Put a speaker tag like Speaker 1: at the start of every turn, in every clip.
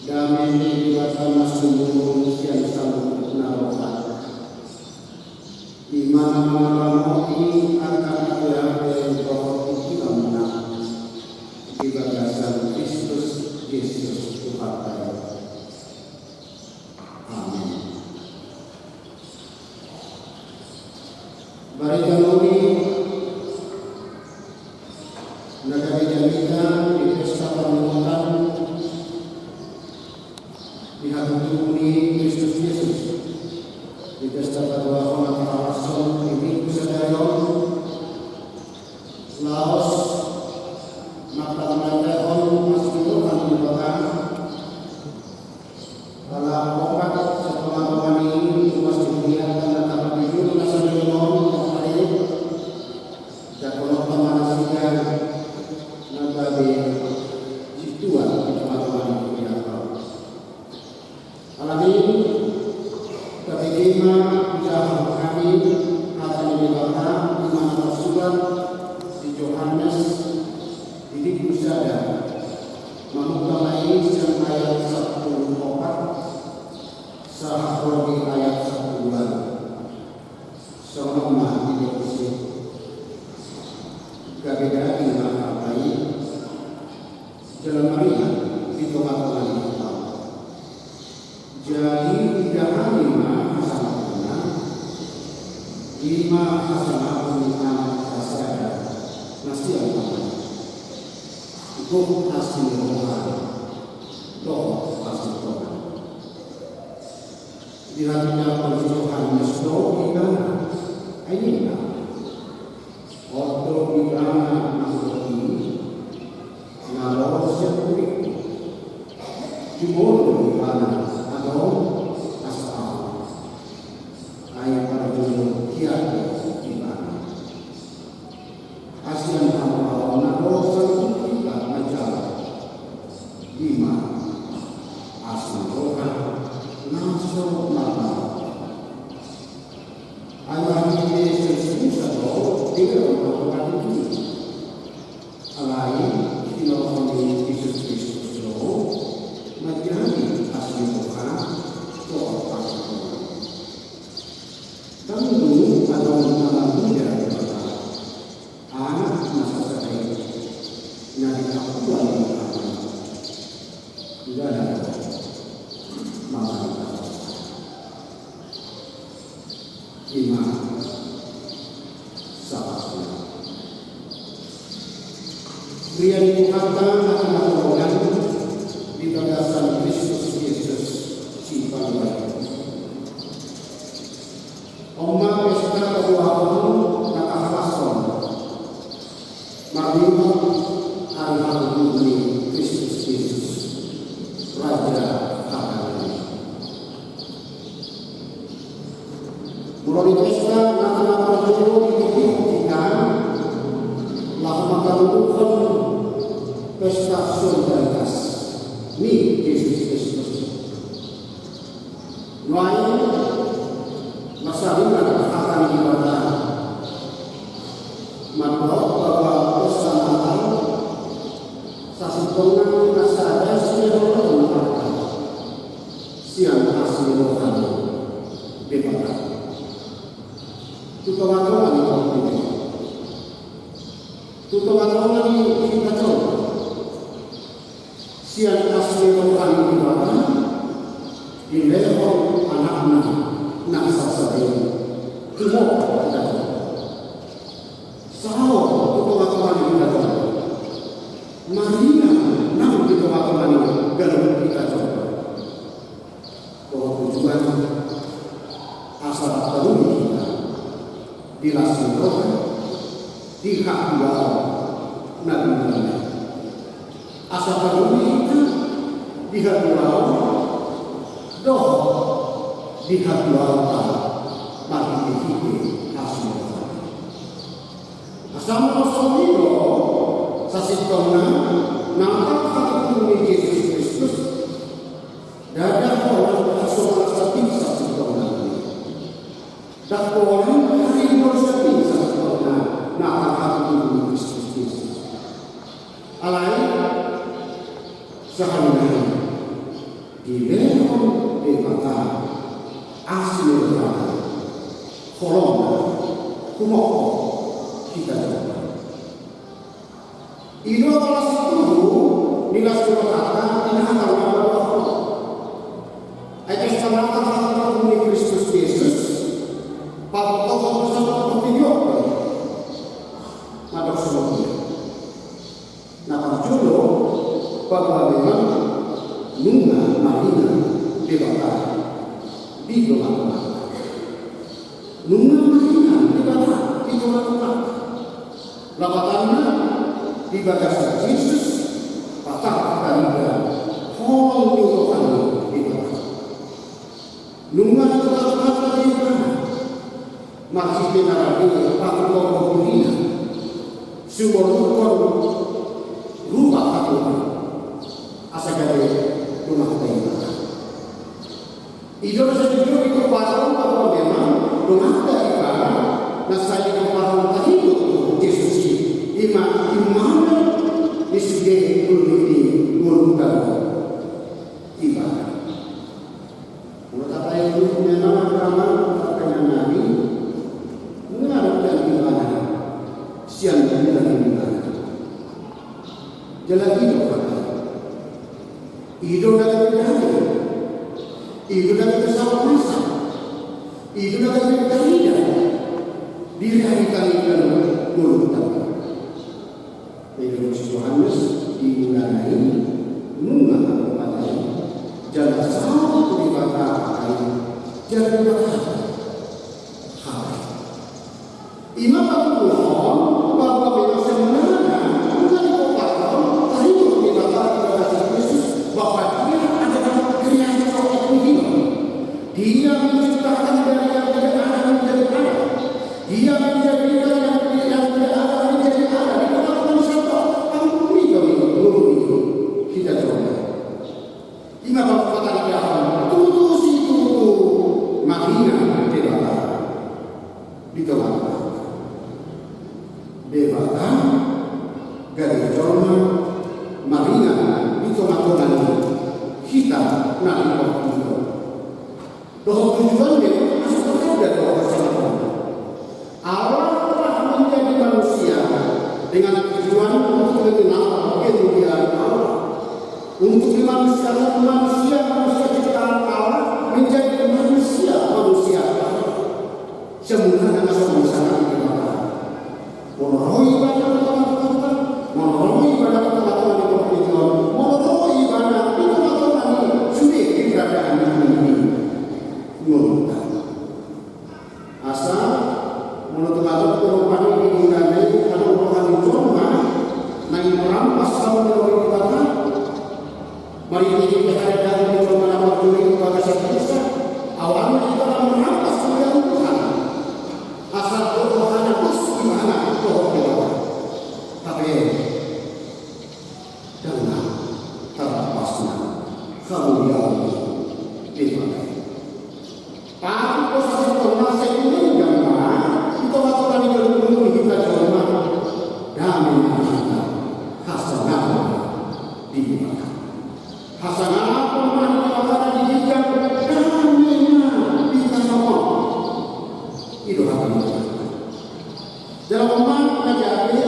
Speaker 1: damai diwatana sumbu siang sambut narokat di mana-mana ini akan ada roh ikilamna di bagasan Kristus Yesus Tuhan kita. Amin. Mari kanoni negara jaminan di pesta pernikahan dihadiri Kristus Yesus di pesta kedua antara Rasul ini kesadaran Laos maka menandakan masih Tuhan di belakang dalam obat setelah pemani ini masih dilihat dan dapat dijuru nasa dinomor hari dan kalau pemanasinya nabi situan di teman-teman ini alami ketika usaha kami akan dibakar di mana tersurat di Yohanes ini kusada memulai yang ayat 14 sahrogi ayat 1 selama di sini gabeda dengan apa jalan Maria di tengah-tengah kita. Jadi tidak hanya lima hasanah pernikahan kasada nasi apa itu hasil rohani doa hasil rohani di hatinya perjuangan mesdo ibana ini waktu ibana masuk ini ngalau sepuri jumur ibana atau asal ayat pada jumur kiat ibana asian hamba ngalau sepuri macam lima asal rohan nasur mata ayat ini sesuatu tidak melakukan itu alain filosofi Yesus Kristus menjadi asli Tuhan doa pasal tentu atau dalam muda anak masa saya dari akuan tidak ada masalah lima sahaja pria dikatakan akan melakukan di bagasan Kristus Yesus si Paduan. Oma pesta kedua tahun kata Rasul Marlima hari Kristus Yesus Raja Agung. Mulai pesta anak-anak dulu dibuktikan lalu melakukan pesta solidaritas ni Yesus Kristus. Lain masalah akan ibadah maklum bahwa pesta Natal sasungguhnya nasada siang asli rohani bebas. Tutup-tutupan ini. Tutup-tutupan ini kita coba. Siang asli rohani ibadah di level anak-anak nak sasaran. Semua kita coba. Sahur tutup-tutupan ini kita coba. Maria nam tutup-tutupan ini dalam kita coba. Bahwa tujuan asal terus dilaksanakan roh di hak Allah nabi asal teruni di hak Allah doh di hak Allah mari kita hasil asal rasulullah sasitona nampak hati Yesus Kristus dadah orang asal sapi sasitona dak orang hari bersatu sesungguhnya nak hati Kristus alai sehari di leon debata asli berada kolom kumoko kita coba itu adalah sepuluh nilai kata tidak akan berapa ayat sekarang Kristus Yesus Papa bersama video mata semuanya nah julo bahwa memang nunga marina debata di belakang nunga marina debata di belakang lapatannya di bagasi Yesus patah kalinya kolong diurutan di belakang nunga debata di belakang masih kenal di pakai kolong sebuah rumah aku asal dari rumah kita. Idola saya jujur itu patung bahwa memang rumah kita nasa di patung tadi itu Yesus iman di segi kuliti mulutan ibadah. Menurut apa itu memang agama katanya Nabi mengarahkan ibadah siang dan ibadah. Jalan hidup dalam berhati, hidup dalam bersama masa, hidup dalam berkaitan, diraihkan dalam mulut kita. Yesus Yohanes dimulai menunggu kepada jalan satu di bawah jalan berkata, hai, Imam Abdullah bahwa memang sebenarnya bukan dikoparkan, tapi itu di bawah bahwa dia adalah kreator hidup. Dia menciptakan dari yang tidak ada menjadi ada. Dia menjadikan yang tidak ada menjadi ada. Dia melakukan satu ampuni kami menurut kita coba. Ingat apa kata dia? Tutus itu makina debata di tengah debata garis jorma makina itu makanan kita nanti waktu itu. Doa tujuannya asal ada doa kesalahan. Allah telah menjadi manusia dengan tujuan untuk mengenal kemuliaan Allah, untuk dimanusiakan manusia ciptaan Allah menjadi manusia Allah. Semula dengan sama-sama kita menolong ibadah teman-teman, menolong ibadah teman-teman di perpintuan, menolong ibadah di teman-teman sudah keberadaan ini menurut asal menurut teman-teman perubahan ini digunakan karena perubahan jorma naik merampas tahun dari kita mari kita hadapkan di jorma nama dulu pada saat kita awalnya kita akan merampas kemuliaan Tuhan asal perubahannya terus gimana Tuhan tapi dengan terlepasnya kemuliaan dipakai. Tapi posisi formasi ini gambar itu lakukan yang kita jorma damai kita hasanah dipakai. Hasanah pemahaman kita didikan damainya kita ngomong itu hal ini. Dalam pemahaman menjadi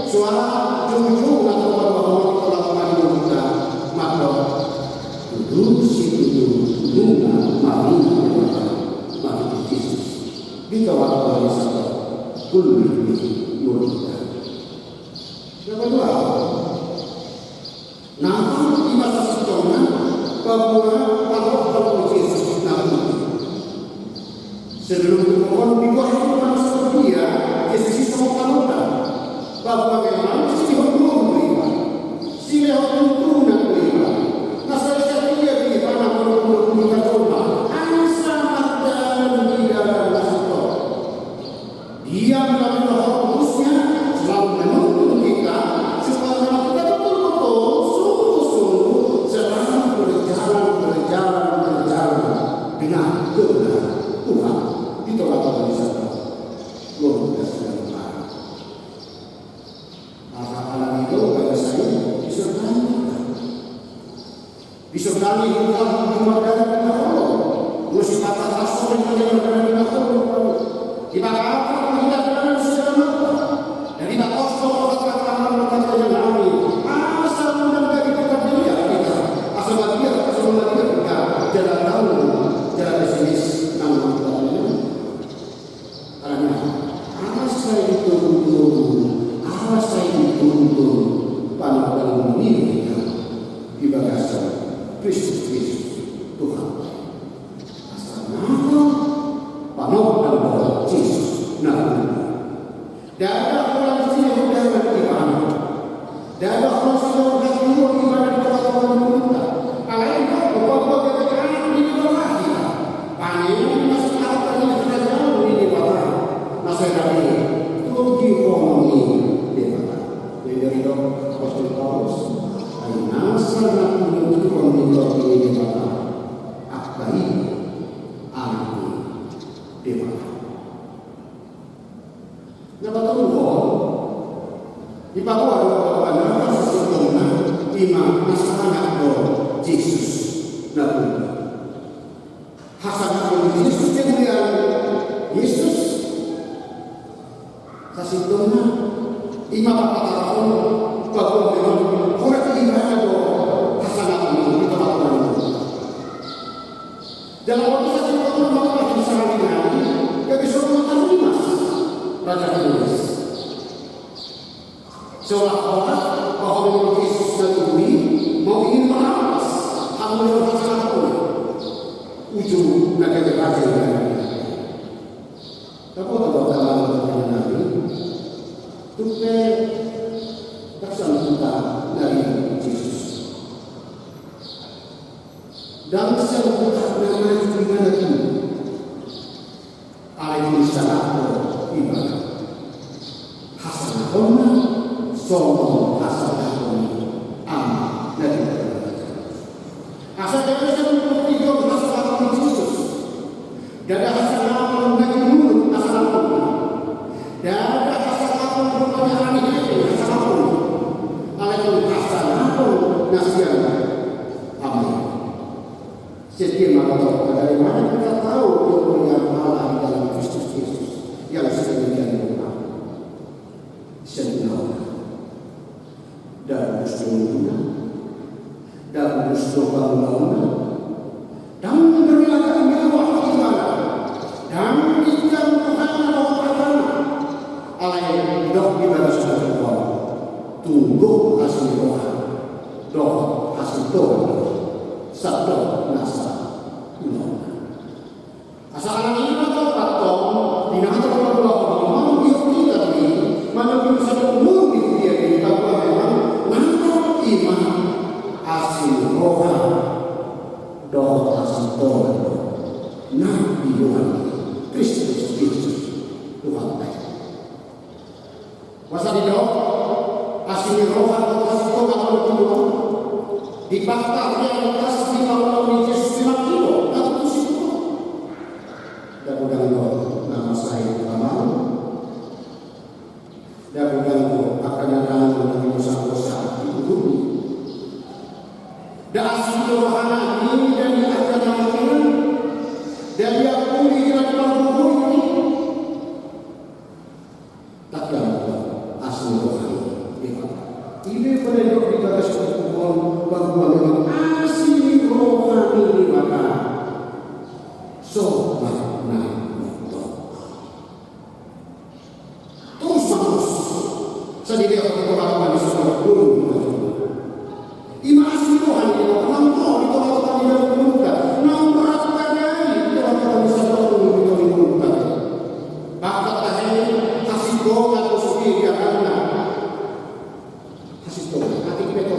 Speaker 1: suara jujur atau bahwa kita lakukan kita maka duduk situ bunga marina mari Yesus di kawal wisata kulli murida. Yang kedua, nama di masa sejarah bahwa kalau Yesus nabi sebelum dimohon dikuasai manusia dia Yesus itu mengatakan bahwa memang Yesus belum beriman sila untuk beriman. Nah saya dia di mana perlu kita coba sangat dalam di dalam nasib dia melalui roh kudusnya selalu menuntun kita supaya kita betul-betul sungguh-sungguh selalu berjalan dengan kebenaran Tuhan di tengah-tengah wisata luar biasa dan Bisogna guardare il lavoro, lo si fa solo in il lavoro, i bagagli non si danno, e arriva posto a trattare degli anni, ma sta una verità via, a Samaria, della Tauro, della Desenis, Kristus Tuhan. Asal panon dan Yesus nama. Dan ada orang sini yang beriman. Dan ada orang sini yang beriman di dalam kita. Kalian tahu bahwa kebenaran ini berlaku. Panen masih ada yang terjadi di bawah. Masih ada tujuh orang ini di bawah. Jadi dok Apostol Paulus. Nasa na pinutulong nito ini bapa akai anakku dewa. Nabatulong di bawah anak sesungguhnya imam masyarakat do Yesus nabi. Hasanah Yesus kemudian Yesus kasih dona imam apa tahun bahwa memang orang ibadah do hasanah itu teman-teman. Dalam waktu satu waktu maka bisa lagi ya bisa menerima raja Yesus. Seolah-olah bahwa Yesus nanti mau ingin merampas hasil hasanah pun ujung nak raja yang tapi kalau dalam Nabi tuke kita dari Yesus dan sebuah nama di mana itu alaihi salatu ibadah hasanahuna sombong hasanahuna amal dari asal jangan seperti itu hasanah Yesus dan hasanah bagi mulut hasanah dan ada hasanah pertanyaan ini hasanah alaihi hasanah nasihat amal. Setiap malam dari mana kita tahu kemuliaan Allah di dalam Kristus Yesus yang sedemikian rupa, sempurna dan sempurna dan sempurna dan berlaku mewah ibadah dan kita Tuhan Allah alaihi dok ibadah Allah tunggu hasil doa hasil doa sabda nasa asal ini atau patong tidak ada orang mau diuji tapi mana bisa umur dia di bahwa memang nama iman hasil doa hasil doa nabi Tuhan Kristus Tuhan masa di doa hasil doa hasil doa kalau dibakar yang atas di bawah Yesus 5 kilo atau 7 kilo. Dan bukan nama saya Kamal. Dan bukan akan datang dari dosa-dosa itu dulu. Dan asli rohana ini dan akan datang dan yang pulih dalam tubuh ini. Tak yang asli rohani. Ini penduduk di atas bahwa memang asli rohani di mana sobat terus sendiri orang di sekolah guru iman asli rohani di mana nampol di tempat-tempat yang dibuka nampak kadang di tempat-tempat di sekolah guru di dibuka bahkan tadi kasih doa atau sendiri karena kasih doa hati kita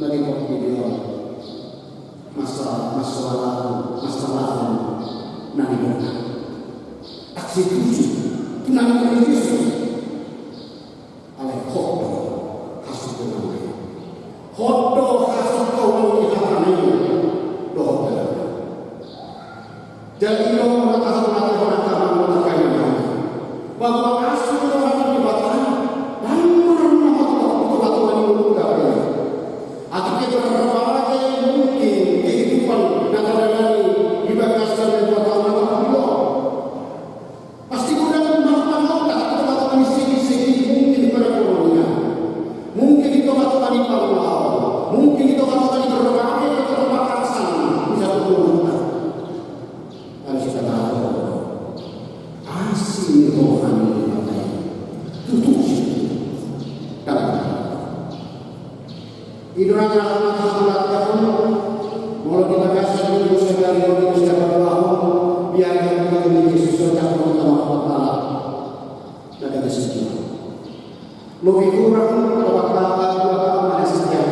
Speaker 1: lagi video masalah nabi Muhammad aksi tujuh nabi Muhammad Yesus oleh khodo hasil ini doa jadi orang bahwa asli orang yang dibatalkan dan orang itu batuan itu enggak boleh. Atau kita Idurang rahmat salat kaum mulai dibagasan di segala di segala bahwa biar kita memiliki sesuatu utama Allah ada kesekian. Lebih kurang bapak-bapak dua manusia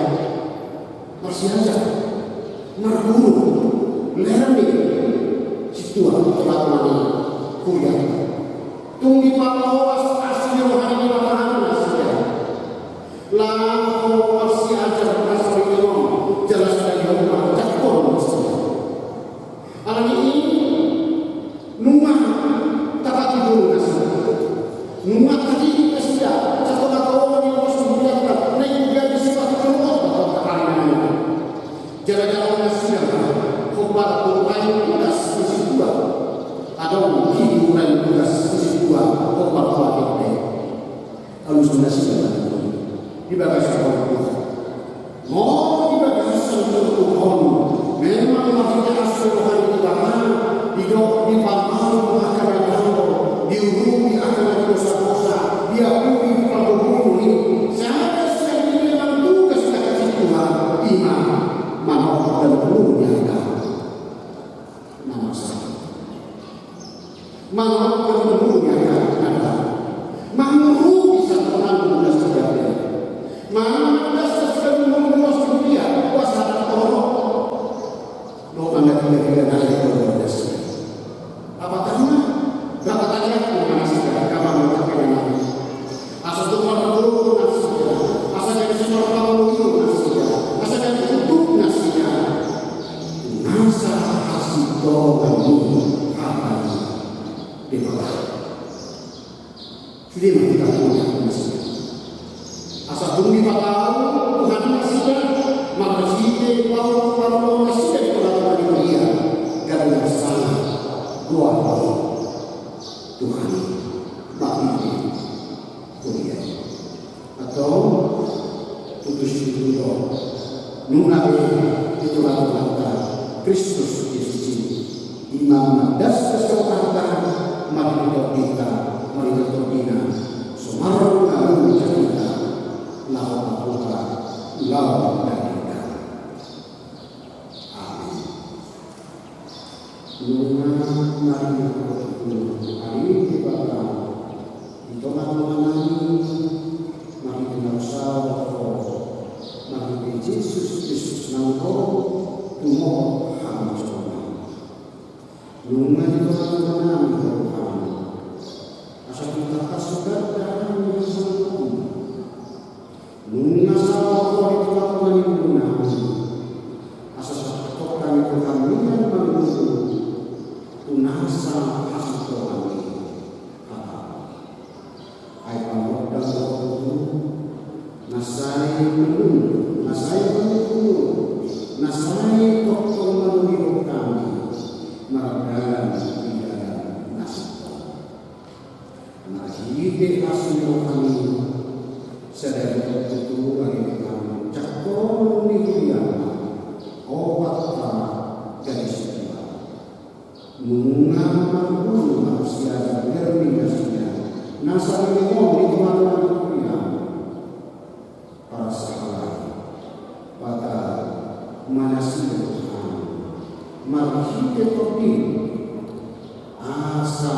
Speaker 1: masih aja merguru lerni situasi teman-teman kuliah. Tunggu pahlawas asli rohani bahan manusia. Lalu masih ajar asli imam jelas dari rumah cakor manusia. Alam ini numah tak tidur nasi. Numah tadi kesudah cakor atau orang yang masuk biarkan naik juga disifat keluar atau tekanan. Jalan-jalan manusia khobar Quran tugas isi dua. Ada hiburan tugas isi dua khobar Quran. Kalau sudah siap dibagi orang tua. Mau dibagi seluruh Tuhan. Memang maksudnya asal itu bahkan hidup di pamal akan diurungi akan dosa-dosa. Diakui pada bumi. Saya sendiri memang tugas dari Tuhan iman manfaat dan penuhnya nama saya. Manfaat dan penuhnya ada. Manfaat bisa menanggung dan sebagainya. Mana sekali mengurus dunia kuasa Allah. Doa tidak ada berdosa. Apa karena berapa tanya mana saja kamu mengatakan ini. Asal Tuhan dulu nasinya, asal dari semua kamu itu nasinya, asal dari hidup nasinya. Nasa hasil doa ini apa di bawah. Sudah kita punya nasinya. Asal bumi tahu Tuhan nasinya, maka sih kalau nasinya di dalam dunia dan salah doa Tuhan bagi dunia atau putus itu nungabe itu kata Kristus Yesus Imam das kesempatan mari kita sumarung lalu kita lawan dari kita. Amin. Mari kita mari kita mari Yesus Kristus nangko tumo hamjona. Lungan itu teman-teman asal kita kasudah dan bersama. Nunga sawa itu kami guna. Asal kami kehamilan manusia tunasa hasil kami. Ayat Allah dan itu nasai menunggu, nasai menunggu, nasai tokong menunggu kami meragalan di dalam nasib. Nahide hasil kami sedang itu bagi kami cakor mihiyama obat tanah jadi sekitar mengambil manusia dan berminasnya nasab yang di mana para sahabat pada manasnya Tuhan marhite topi asa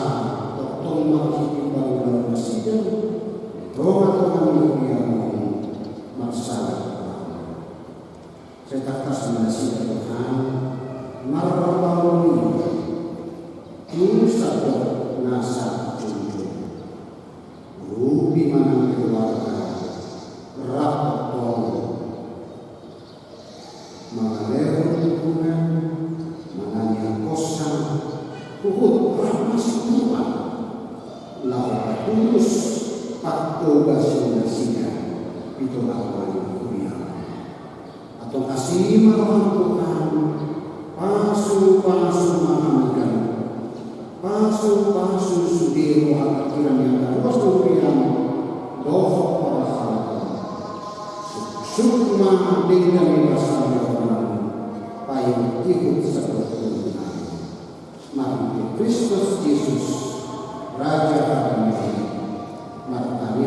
Speaker 1: totong marhite bangunan masjid doa Tuhan yang masalah saya tak kasih Tuhan marwah ini satu nasa junjung rupi mana keluarga rapat mengalir lingkungan menanya kosan kuhut masuk Tuhan lawan tulus atau basi-basinya itu lawan dunia atau kasih marah Tuhan pasu mengamalkan pasu sudiro akiran yang harus diberikan doa para sahabat sukma dengan pasangan orang payung ikut seperti mari Kristus Yesus Raja kami mari kami